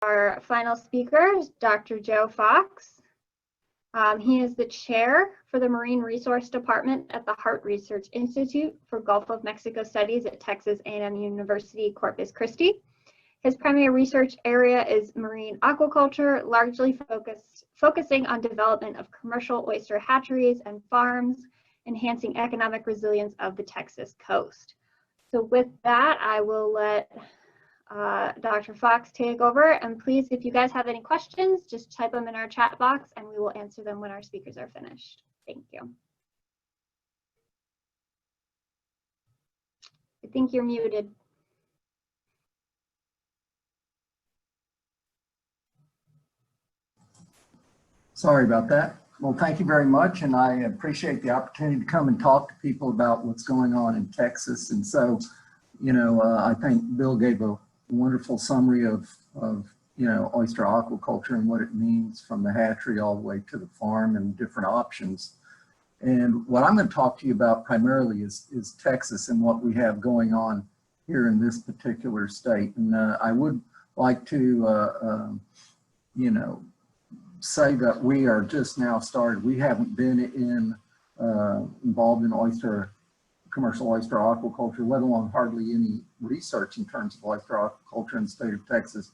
Our final speaker is Dr. Joe Fox. He is the chair for the Marine Resource Department at the Hart Research Institute for Gulf of Mexico Studies at Texas A&M University, Corpus Christi. His primary research area is marine aquaculture, largely focusing on development of commercial oyster hatcheries and farms, enhancing economic resilience of the Texas coast. So with that, I will let Dr. Fox take over, and please, if you guys have any questions, just type them in our chat box and we will answer them when our speakers are finished. Thank you. I think you're muted. Sorry about that. Well, thank you very much, and I appreciate the opportunity to come and talk to people about what's going on in Texas. And so, you know, I think Bill gave a wonderful summary of oyster aquaculture and what it means from the hatchery all the way to the farm and different options. And what I'm going to talk to you about primarily is Texas and what we have going on here in this particular state. And I would like to, say that we are just now started. We haven't been involved in commercial oyster aquaculture, let alone hardly any research in terms of oyster aquaculture in the state of Texas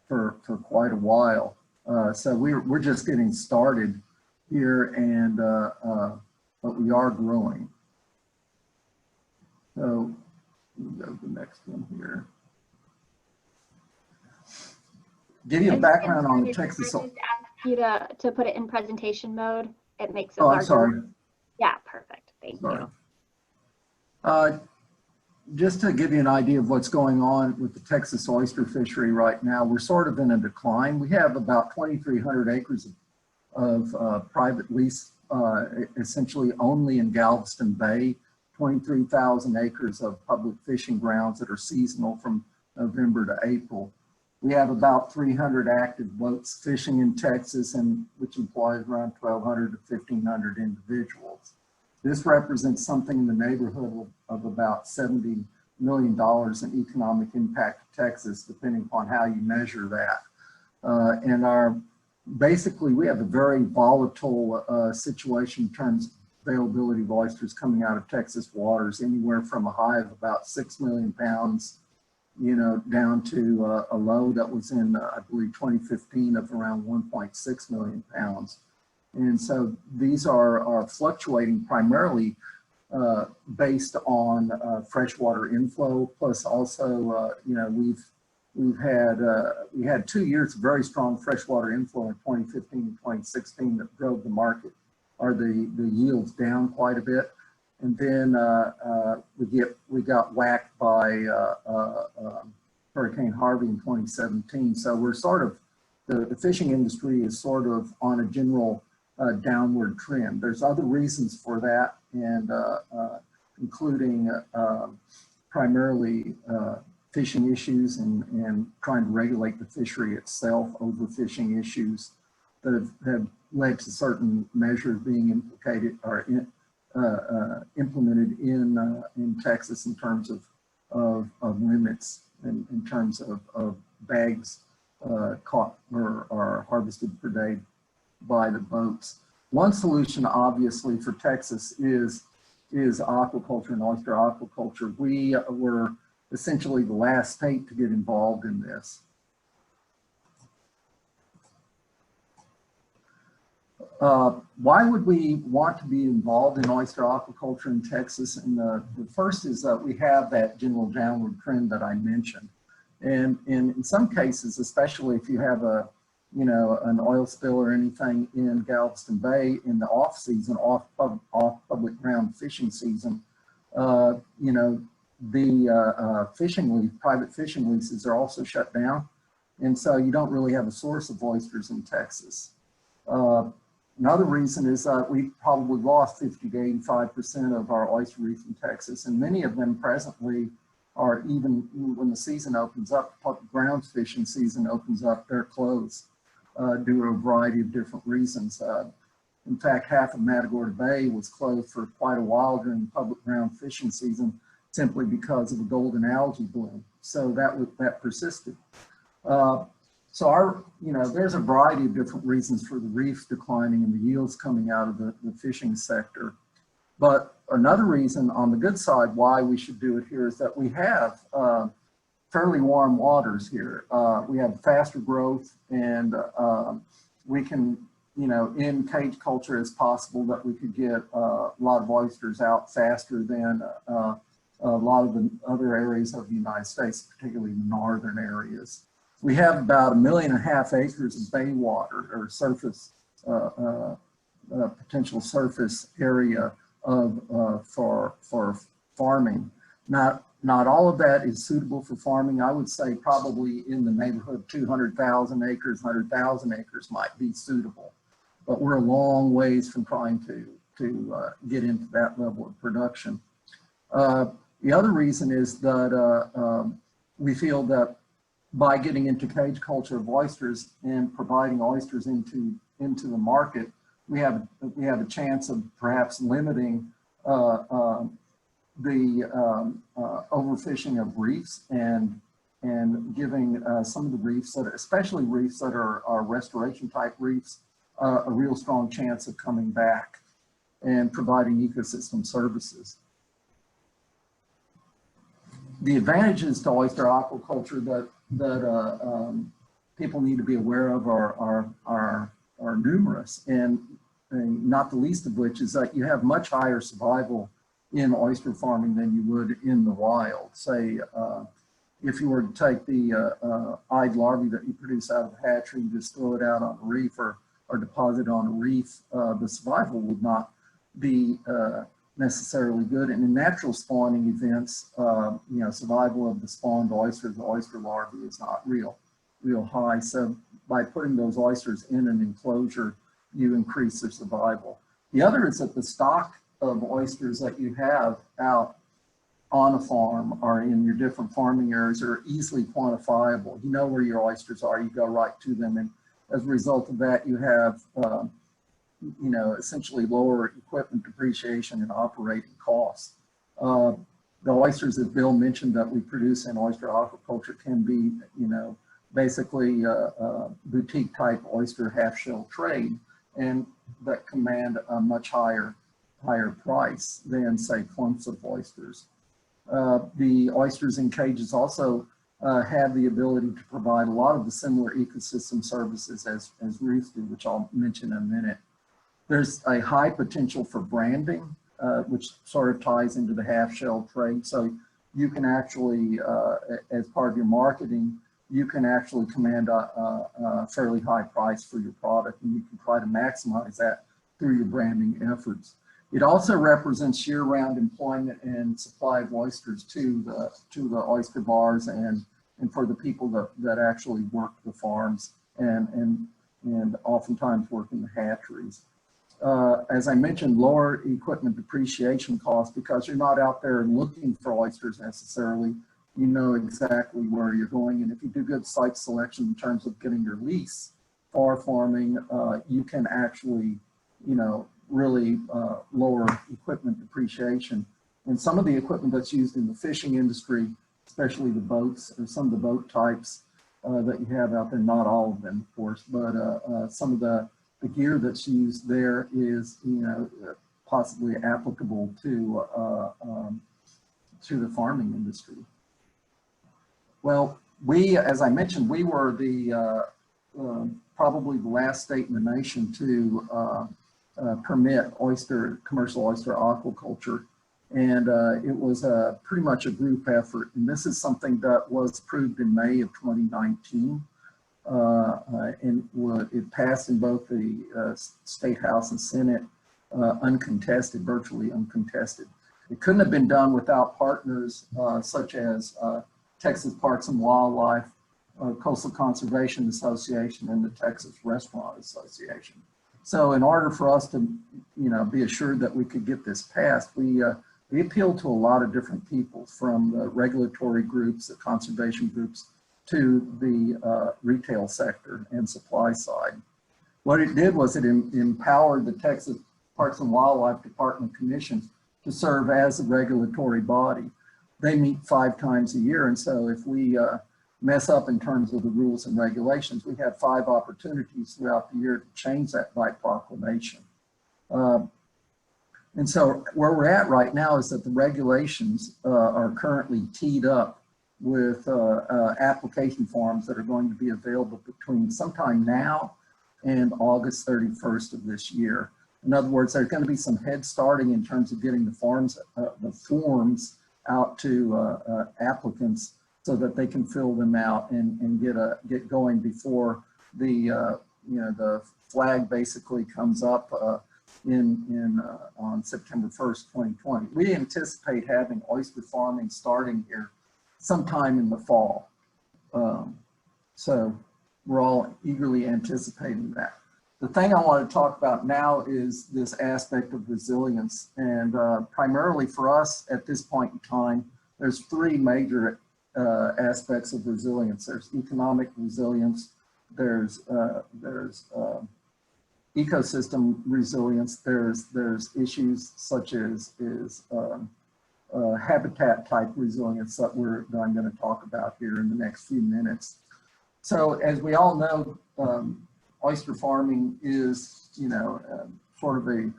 for quite a while. So we're just getting started here, and but we are growing. So we'll go to the next one here. Give you a background on the Texas. You to put it in presentation mode. It makes it larger. I'm sorry. Yeah, perfect. Thank you. Just to give you an idea of what's going on with the Texas oyster fishery right now, we're sort of in a decline. We have about 2,300 acres of private lease, essentially only in Galveston Bay, 23,000 acres of public fishing grounds that are seasonal from November to April. We have about 300 active boats fishing in Texas, and which employs around 1,200 to 1,500 individuals. This represents something in the neighborhood of about $70 million in economic impact to Texas, depending upon how you measure that. And basically, we have a very volatile situation in terms of availability of oysters coming out of Texas waters, anywhere from a high of about 6 million pounds, down to a low that was in, I believe, 2015 of around 1.6 million pounds. And so these are fluctuating primarily based on freshwater inflow, plus also, we had 2 years of very strong freshwater inflow in 2015 and 2016 that drove the market, or the yields down quite a bit. And then we got whacked by Hurricane Harvey in 2017. So we're sort of, the fishing industry is sort of on a general downward trend. There's other reasons for that, and including primarily fishing issues and trying to regulate the fishery itself, overfishing issues that have led to certain measures being implicated or implemented in Texas in terms of limits, in terms of bags caught or harvested per day by the boats. One solution, obviously, for Texas is aquaculture and oyster aquaculture. We were essentially the last state to get involved in this. Why would we want to be involved in oyster aquaculture in Texas? And the first is that we have that general downward trend that I mentioned. And in some cases, especially if you have an oil spill or anything in Galveston Bay in the off season, off public ground fishing season, the private fishing leases are also shut down. And so you don't really have a source of oysters in Texas. Another reason is that we've probably lost 50 to 85% of our oyster reef in Texas, and many of them presently are, even when the season opens up, public grounds fishing season opens up, they're closed due to a variety of different reasons. In fact, half of Matagorda Bay was closed for quite a while during public ground fishing season, simply because of the golden algae bloom. So that persisted. So there's a variety of different reasons for the reefs declining and the yields coming out of the fishing sector. But another reason on the good side why we should do it here is that we have fairly warm waters here. We have faster growth, and we can, in cage culture it's possible that we could get a lot of oysters out faster than a lot of the other areas of the United States, particularly the northern areas. We have about 1.5 million acres of bay water or surface, potential surface area for farming. Not all of that is suitable for farming. I would say probably in the neighborhood of 200,000 acres, 100,000 acres might be suitable, but we're a long ways from trying to get into that level of production. The other reason is that we feel that by getting into cage culture of oysters and providing oysters into the market, we have a chance of perhaps limiting the overfishing of reefs and giving some of the reefs that, especially reefs that are restoration type reefs, a real strong chance of coming back and providing ecosystem services. The advantages to oyster aquaculture that people need to be aware of are numerous, and not the least of which is that you have much higher survival in oyster farming than you would in the wild. Say, if you were to take the eyed larvae that you produce out of the hatchery and just throw it out on a reef or deposit on a reef, the survival would not be necessarily good. And in natural spawning events, survival of the spawned oysters, the oyster larvae, is not real high. So by putting those oysters in an enclosure, you increase their survival. The other is that the stock of oysters that you have out on a farm or in your different farming areas are easily quantifiable. You know where your oysters are, you go right to them, and as a result of that, you have essentially lower equipment depreciation and operating costs. The oysters that Bill mentioned that we produce in oyster aquaculture can be, basically boutique type oyster half shell trade, and that command a much higher price than, say, clumps of oysters. The oysters in cages also have the ability to provide a lot of the similar ecosystem services as reefs do, which I'll mention in a minute. There's a high potential for branding, which sort of ties into the half-shell trade. So you can actually, as part of your marketing, you can actually command a fairly high price for your product, and you can try to maximize that through your branding efforts. It also represents year-round employment and supply of oysters to the oyster bars and for the people that actually work the farms and oftentimes work in the hatcheries. As I mentioned, lower equipment depreciation costs because you're not out there looking for oysters necessarily. You know exactly where you're going, and if you do good site selection in terms of getting your lease for farming, you can actually, really lower equipment depreciation. And some of the equipment that's used in the fishing industry, especially the boats or some of the boat types that you have out there, not all of them, of course, but some of the gear that's used there is, possibly applicable to the farming industry. Well, as I mentioned, we were the probably the last state in the nation to permit commercial oyster aquaculture, and it was pretty much a group effort. And this is something that was approved in May of 2019. And it passed in both the State House and Senate uncontested, virtually uncontested. It couldn't have been done without partners such as Texas Parks and Wildlife, Coastal Conservation Association, and the Texas Restaurant Association. So in order for us to, be assured that we could get this passed, we appealed to a lot of different people, from the regulatory groups, the conservation groups, to the retail sector and supply side. What it did was it empowered the Texas Parks and Wildlife Department commissions to serve as a regulatory body. They meet 5 times a year, and so if we mess up in terms of the rules and regulations. We had 5 opportunities throughout the year to change that by proclamation. And so where we're at right now is that the regulations are currently teed up with application forms that are going to be available between sometime now and August 31st of this year. In other words, there's going to be some head starting in terms of getting the forms out to applicants so that they can fill them out and get going before the the flag basically comes up on September 1st, 2020. We anticipate having oyster farming starting here sometime in the fall. So we're all eagerly anticipating that. The thing I want to talk about now is this aspect of resilience. And primarily for us at this point in time, there's 3 major aspects of resilience. There's economic resilience, there's ecosystem resilience, there's issues such as habitat type resilience that I'm going to talk about here in the next few minutes. So as we all know, oyster farming is, sort of a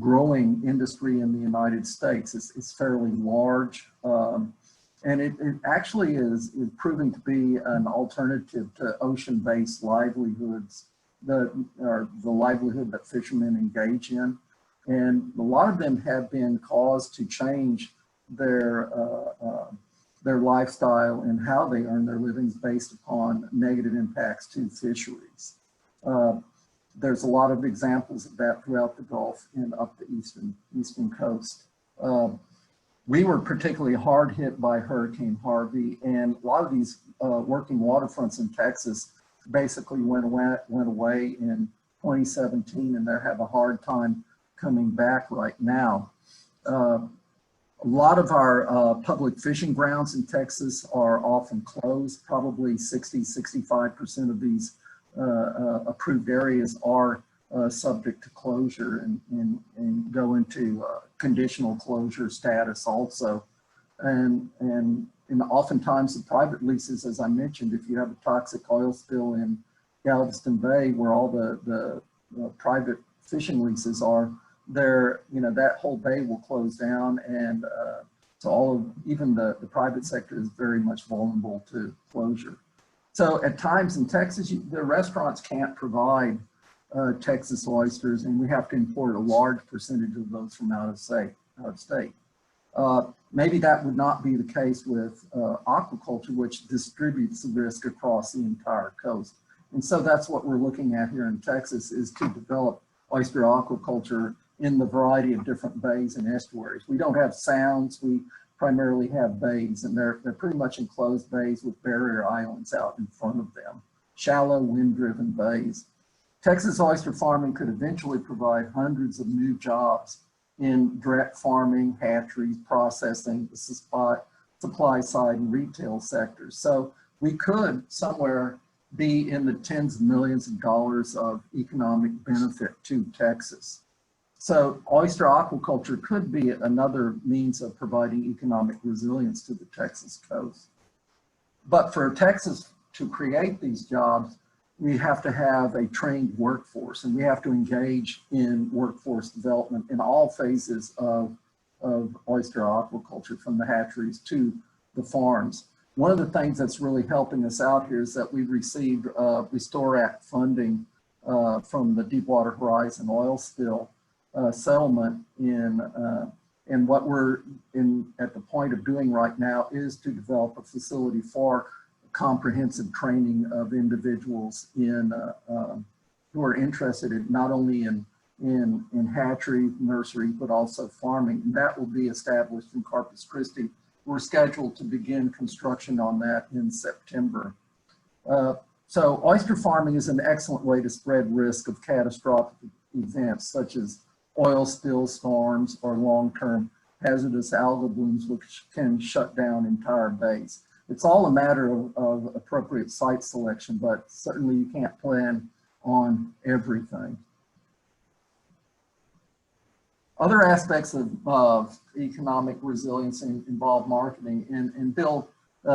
growing industry in the United States. It's fairly large, and it actually is proving to be an alternative to ocean-based livelihoods that are the livelihood that fishermen engage in. And a lot of them have been caused to change their lifestyle and how they earn their livings based upon negative impacts to fisheries. There's a lot of examples of that throughout the Gulf and up the eastern coast. We were particularly hard hit by Hurricane Harvey, and a lot of these working waterfronts in Texas basically went away in 2017, and they have a hard time coming back right now. A lot of our public fishing grounds in Texas are often closed. Probably 60–65% of these approved areas are subject to closure and go into conditional closure status also. And oftentimes the private leases, as I mentioned, if you have a toxic oil spill in Galveston Bay where all the private fishing leases are, there, that whole bay will close down, and so even the private sector is very much vulnerable to closure. So at times in Texas, the restaurants can't provide Texas oysters, and we have to import a large percentage of those from out of state. Maybe that would not be the case with aquaculture, which distributes the risk across the entire coast. And so that's what we're looking at here in Texas, is to develop oyster aquaculture in the variety of different bays and estuaries. We don't have sounds, we primarily have bays, and they're pretty much enclosed bays with barrier islands out in front of them, shallow wind-driven bays. Texas oyster farming could eventually provide hundreds of new jobs in direct farming, hatcheries, processing, the supply side, and retail sectors. So we could somewhere be in the tens of millions of dollars of economic benefit to Texas. So oyster aquaculture could be another means of providing economic resilience to the Texas coast. But for Texas to create these jobs, we have to have a trained workforce, and we have to engage in workforce development in all phases of oyster aquaculture, from the hatcheries to the farms. One of the things that's really helping us out here is that we've received Restore Act funding from the Deepwater Horizon oil spill settlement and what we're at the point of doing right now is to develop a facility for comprehensive training of individuals who are interested in not only in hatchery, nursery, but also farming. And that will be established in Corpus Christi. We're scheduled to begin construction on that in September. So oyster farming is an excellent way to spread risk of catastrophic events such as oil spill storms or long-term hazardous algal blooms, which can shut down entire bays. It's all a matter of appropriate site selection, but certainly you can't plan on everything. Other aspects of economic resilience involve marketing, and Bill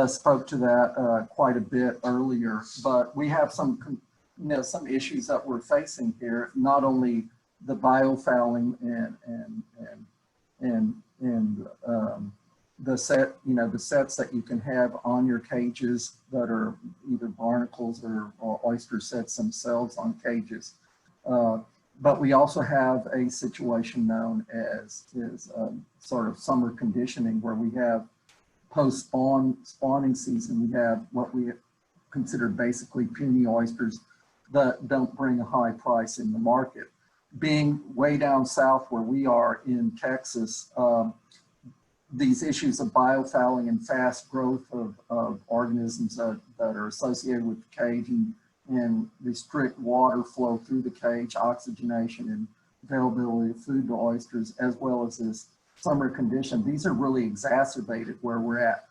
spoke to that quite a bit earlier, but we have some, some issues that we're facing here, not only the biofouling and the sets that you can have on your cages that are either barnacles or oyster sets themselves on cages. But we also have a situation known as sort of summer conditioning, where we have spawning season. We have what we consider basically puny oysters that don't bring a high price in the market. Being way down south where we are in Texas, these issues of biofouling and fast growth of organisms that are associated with the cage and restrict water flow through the cage, oxygenation and availability of food to oysters, as well as this summer condition. These are really exacerbated where we're at.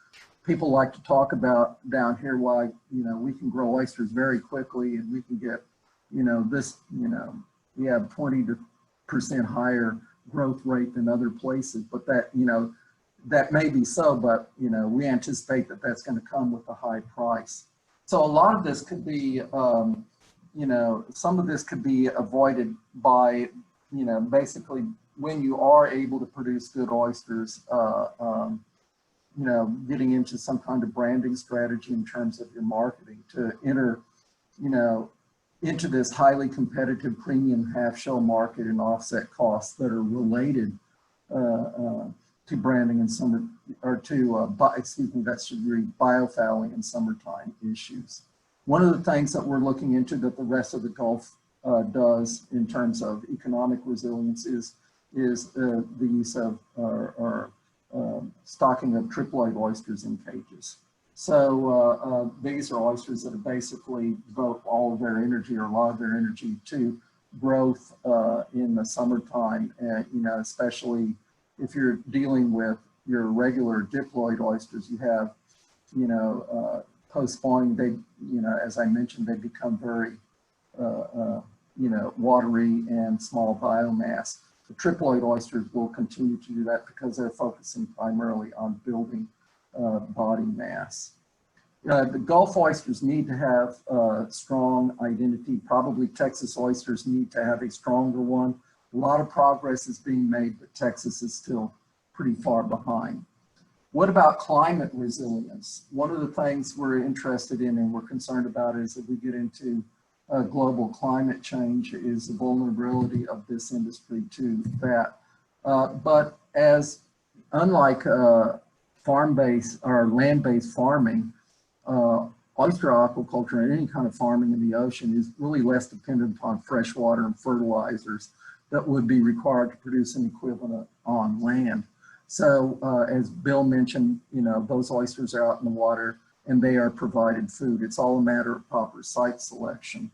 People like to talk about down here why, we can grow oysters very quickly and we can get, we have 20% higher growth rate than other places, but that, that may be so, but, we anticipate that that's going to come with a high price. So a lot of this could be, some of this could be avoided by, basically when you are able to produce good oysters, getting into some kind of branding strategy in terms of your marketing to enter, into this highly competitive premium half shell market and offset costs that are related to branding in summer, or to, that should read biofouling in summertime issues. One of the things that we're looking into that the rest of the Gulf does in terms of economic resilience is the use of stocking of triploid oysters in cages. So these are oysters that basically devote all of their energy or a lot of their energy to growth in the summertime, and especially if you're dealing with your regular diploid oysters, you have, post-spawning, they, as I mentioned, they become very, watery and small biomass. The triploid oysters will continue to do that because they're focusing primarily on building body mass. The Gulf oysters need to have strong identity. Probably Texas oysters need to have a stronger one. A lot of progress is being made, but Texas is still pretty far behind. What about climate resilience? One of the things we're interested in and we're concerned about is if we get into global climate change is the vulnerability of this industry to that. But as unlike farm-based or land-based farming, oyster aquaculture and any kind of farming in the ocean is really less dependent upon fresh water and fertilizers that would be required to produce an equivalent on land. So as Bill mentioned, those oysters are out in the water and they are provided food. It's all a matter of proper site selection.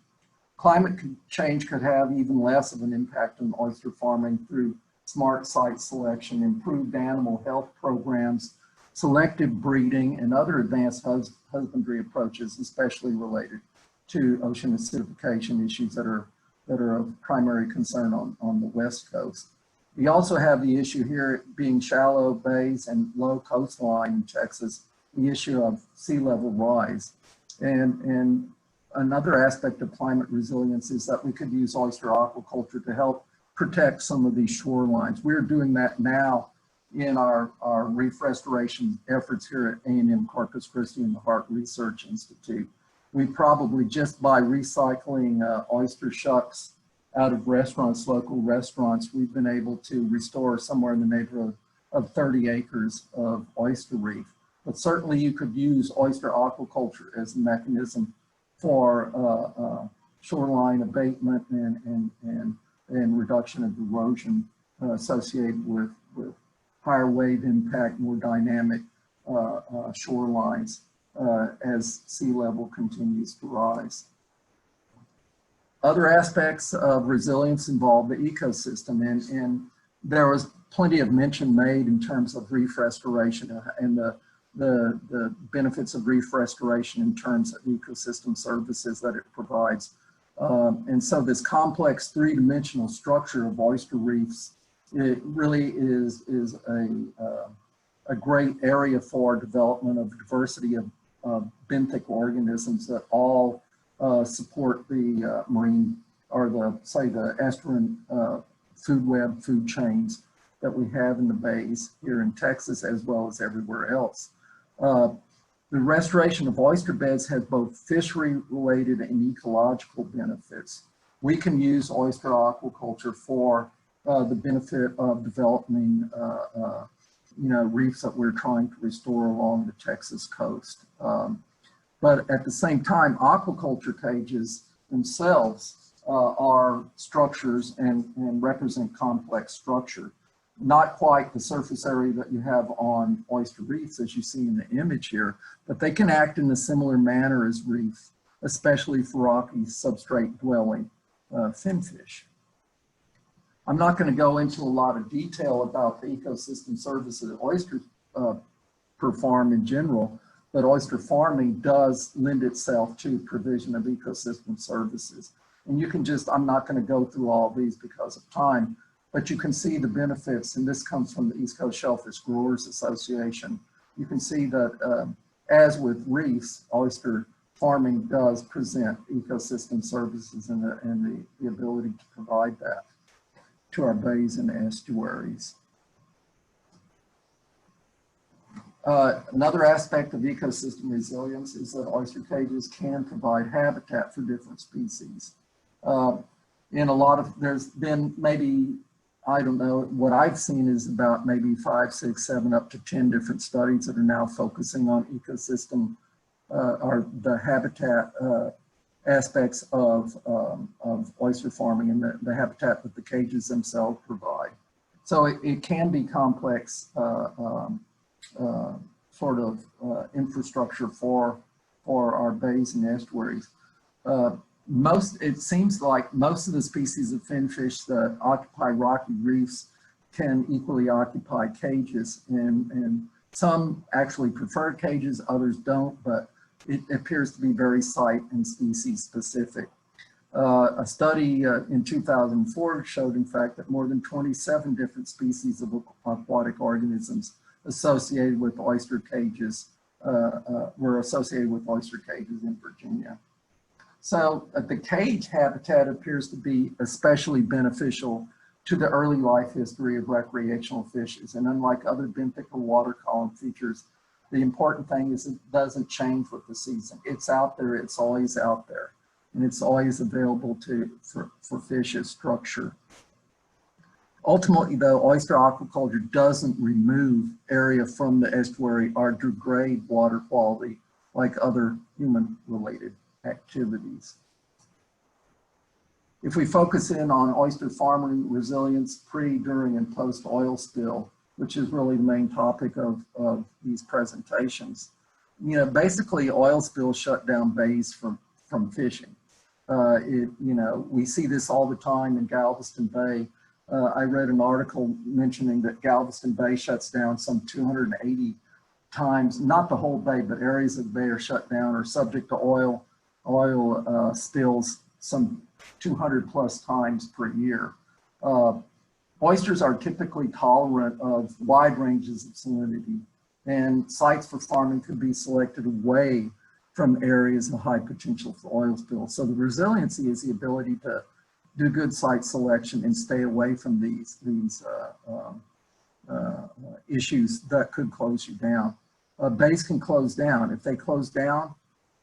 Climate change could have even less of an impact on oyster farming through smart site selection, improved animal health programs, selective breeding, and other advanced husbandry approaches, especially related to ocean acidification issues that are of primary concern on the West Coast. We also have the issue here being shallow bays and low coastline in Texas, the issue of sea level rise. And another aspect of climate resilience is that we could use oyster aquaculture to help protect some of these shorelines. We're doing that now in our reef restoration efforts here at A&M Corpus Christi and the Hart Research Institute. We probably, just by recycling oyster shucks out of restaurants, local restaurants, we've been able to restore somewhere in the neighborhood of 30 acres of oyster reef. But certainly you could use oyster aquaculture as a mechanism for shoreline abatement and reduction of erosion associated with higher wave impact, more dynamic shorelines as sea level continues to rise. Other aspects of resilience involve the ecosystem, and there was plenty of mention made in terms of reef restoration and the benefits of reef restoration in terms of ecosystem services that it provides. And so this complex three-dimensional structure of oyster reefs, it really is a great area for development of diversity of benthic organisms that all support the marine, or the estuarine food web, food chains that we have in the bays here in Texas as well as everywhere else. The restoration of oyster beds has both fishery-related and ecological benefits. We can use oyster aquaculture for the benefit of developing, reefs that we're trying to restore along the Texas coast. But at the same time, aquaculture cages themselves are structures and represent complex structure. Not quite the surface area that you have on oyster reefs as you see in the image here, but they can act in a similar manner as reefs, especially for rocky substrate dwelling finfish. I'm not going to go into a lot of detail about the ecosystem services that oysters perform in general, but oyster farming does lend itself to provision of ecosystem services. And you can just, I'm not going to go through all these because of time, but you can see the benefits, and this comes from the East Coast Shellfish Growers Association. You can see that as with reefs, oyster farming does present ecosystem services and the ability to provide that to our bays and estuaries. Another aspect of ecosystem resilience is that oyster cages can provide habitat for different species. In a lot of, there's been maybe, I don't know, what I've seen is about maybe 5, 6, 7, up to 10 different studies that are now focusing on ecosystem or the habitat aspects of oyster farming and the habitat that the cages themselves provide. So it can be complex sort of infrastructure for our bays and estuaries. It seems like most of the species of finfish that occupy rocky reefs can equally occupy cages, and some actually prefer cages, others don't, but it appears to be very site and species specific. A study in 2004 showed, in fact, that more than 27 different species of aquatic organisms associated with oyster cages were associated with oyster cages in Virginia. So the cage habitat appears to be especially beneficial to the early life history of recreational fishes. And unlike other benthic or water column features, the important thing is it doesn't change with the season. It's out there, it's always out there. And it's always available for fish as structure. Ultimately, though, oyster aquaculture doesn't remove area from the estuary or degrade water quality like other human-related activities. If we focus in on oyster farming resilience pre, during, and post oil spill, which is really the main topic of these presentations, basically oil spills shut down bays from fishing. We see this all the time in Galveston Bay. I read an article mentioning that Galveston Bay shuts down some 280 times, not the whole bay, but areas of the bay are shut down or subject to oil spills some 200 plus times per year. Oysters are typically tolerant of wide ranges of salinity, and sites for farming could be selected away from areas of high potential for oil spills. So the resiliency is the ability to do good site selection and stay away from these issues that could close you down. Bays can close down. If they close down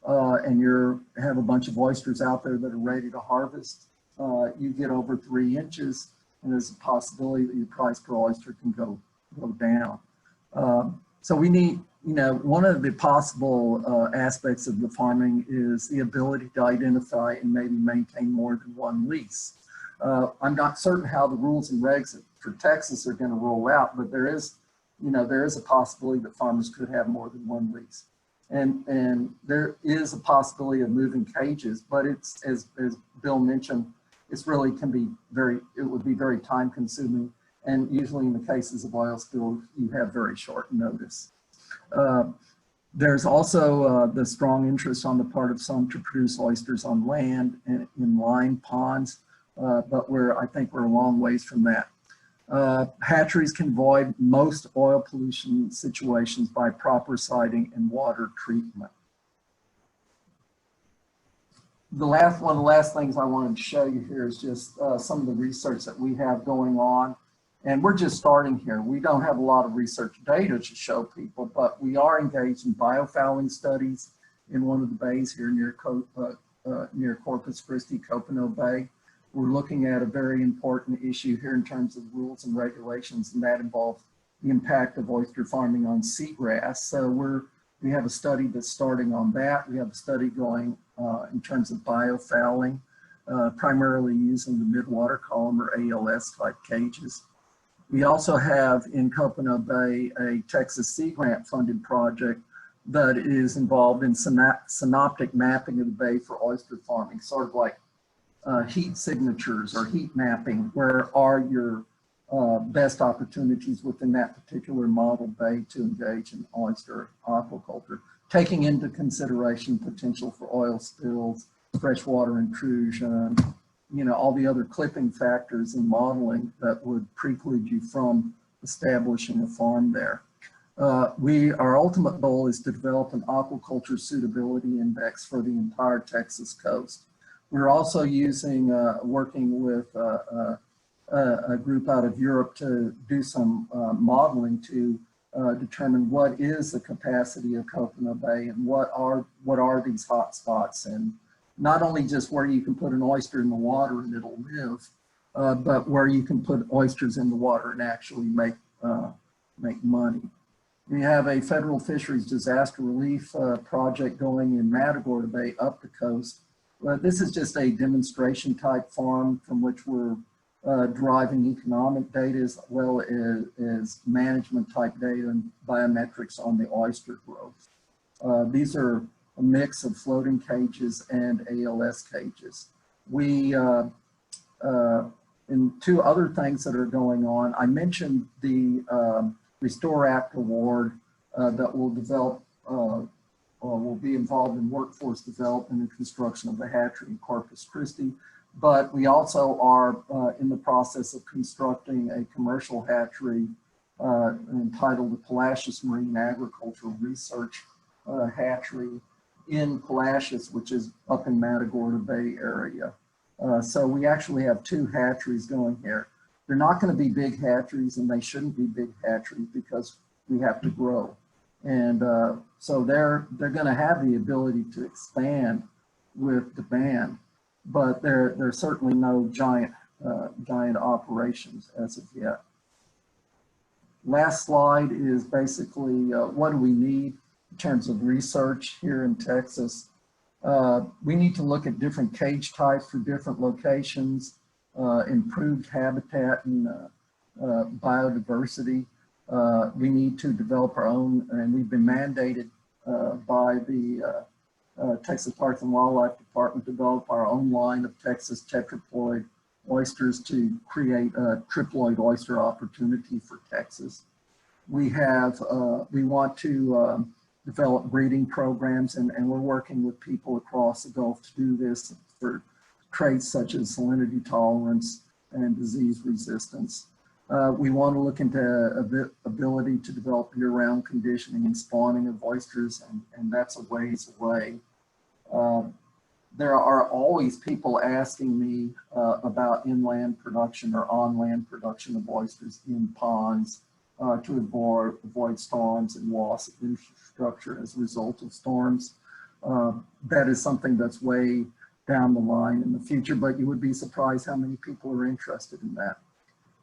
and you have a bunch of oysters out there that are ready to harvest, you get over 3 inches, and there's a possibility that your price per oyster can go down. So we need, one of the possible aspects of the farming is the ability to identify and maybe maintain more than one lease. I'm not certain how the rules and regs for Texas are going to roll out, but there is a possibility that farmers could have more than one lease. And there is a possibility of moving cages, but it's, as Bill mentioned, it would be very time consuming. And usually in the cases of oil spills, you have very short notice. There's also the strong interest on the part of some to produce oysters on land and in lined ponds, but I think we're a long ways from that. Hatcheries can avoid most oil pollution situations by proper siting and water treatment. One of the last things I wanted to show you here is just some of the research that we have going on. And we're just starting here. We don't have a lot of research data to show people, but we are engaged in biofouling studies in one of the bays here near Corpus Christi, Copano Bay. We're looking at a very important issue here in terms of rules and regulations, and that involves the impact of oyster farming on seagrass. So we have a study that's starting on that. We have a study going in terms of biofouling, primarily using the mid-water column or ALS type cages. We also have in Copano Bay a Texas Sea Grant funded project that is involved in synoptic mapping of the bay for oyster farming, sort of like heat signatures or heat mapping. Where are your best opportunities within that particular model bay to engage in oyster aquaculture, taking into consideration potential for oil spills, freshwater intrusion, all the other clipping factors in modeling that would preclude you from establishing a farm there. Our ultimate goal is to develop an aquaculture suitability index for the entire Texas coast. We're also working with a group out of Europe to do some modeling to determine what is the capacity of Copano Bay and what are these hot spots, and not only just where you can put an oyster in the water and it'll live, but where you can put oysters in the water and actually make money. We have a federal fisheries disaster relief project going in Matagorda Bay up the coast. This is just a demonstration type farm from which we're deriving economic data as well as management type data and biometrics on the oyster growth. These are a mix of floating cages and ALS cages. And two other things that are going on, I mentioned the Restore Act award that will develop will be involved in workforce development and construction of the hatchery in Corpus Christi. But we also are in the process of constructing a commercial hatchery entitled the Palacios Marine Agricultural Research Hatchery in Palacios, which is up in Matagorda Bay area. So we actually have two hatcheries going here. They're not going to be big hatcheries, and they shouldn't be big hatcheries because we have to grow. And so they're going to have the ability to expand with demand, but they're certainly no giant operations as of yet. Last slide is basically what do we need in terms of research here in Texas. We need to look at different cage types for different locations, improved habitat and biodiversity. We need to develop our own, and we've been mandated by the Texas Parks and Wildlife Department to develop our own line of Texas tetraploid oysters to create a triploid oyster opportunity for Texas. We want to develop breeding programs, and we're working with people across the Gulf to do this for traits such as salinity tolerance and disease resistance. We want to look into ability to develop year-round conditioning and spawning of oysters, and that's a ways away. There are always people asking me about inland production or on-land production of oysters in ponds to avoid storms and loss of infrastructure as a result of storms. That is something that's way down the line in the future, but you would be surprised how many people are interested in that.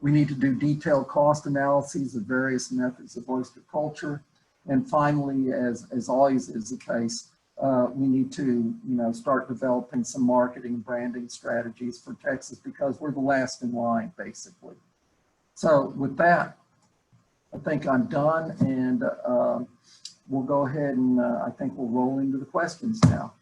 We need to do detailed cost analyses of various methods of oyster culture. And finally, as always is the case, we need to start developing some marketing and branding strategies for Texas because we're the last in line, basically. So with that, I think I'm done, and we'll go ahead and I think we'll roll into the questions now.